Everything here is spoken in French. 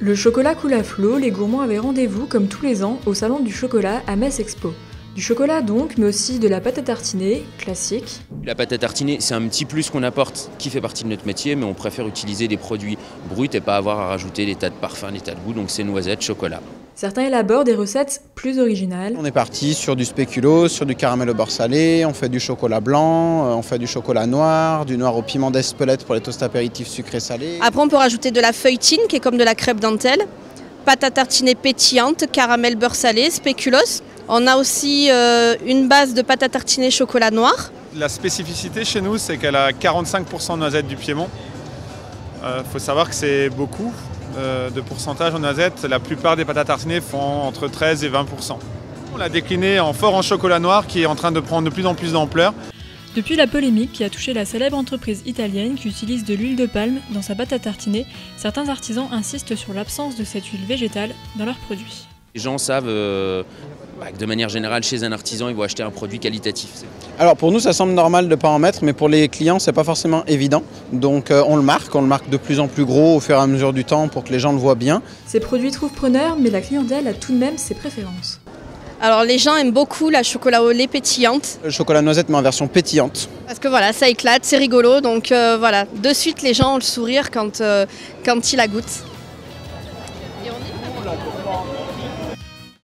Le chocolat coule à flot, les gourmands avaient rendez-vous comme tous les ans au salon du chocolat à Metz Expo. Du chocolat donc, mais aussi de la pâte à tartiner, classique. La pâte à tartiner, c'est un petit plus qu'on apporte qui fait partie de notre métier, mais on préfère utiliser des produits bruts et pas avoir à rajouter des tas de parfums, des tas de goûts, donc c'est noisettes, chocolat. Certains élaborent des recettes plus originales. On est parti sur du spéculoos, sur du caramel au beurre salé, on fait du chocolat blanc, on fait du chocolat noir, du noir au piment d'Espelette pour les toasts apéritifs sucrés salés. Après on peut rajouter de la feuilletine qui est comme de la crêpe dentelle, pâte à tartiner pétillante, caramel beurre salé, spéculoos. On a aussi une base de pâte à tartiner chocolat noir. La spécificité chez nous, c'est qu'elle a 45% de noisettes du Piémont. Faut savoir que c'est beaucoup de pourcentage en noisettes. La plupart des pâtes à tartiner font entre 13 et 20%. On l'a décliné en chocolat noir qui est en train de prendre de plus en plus d'ampleur. Depuis la polémique qui a touché la célèbre entreprise italienne qui utilise de l'huile de palme dans sa pâte à tartiner, certains artisans insistent sur l'absence de cette huile végétale dans leurs produits. Les gens savent que de manière générale, chez un artisan, ils vont acheter un produit qualitatif. Alors pour nous, ça semble normal de ne pas en mettre, mais pour les clients, c'est pas forcément évident. Donc on le marque de plus en plus gros au fur et à mesure du temps pour que les gens le voient bien. Ces produits trouvent preneurs, mais la clientèle a tout de même ses préférences. Alors les gens aiment beaucoup la chocolat au lait pétillante. Le chocolat noisette, mais en version pétillante. Parce que voilà, ça éclate, c'est rigolo, donc voilà, de suite les gens ont le sourire quand ils la goûtent.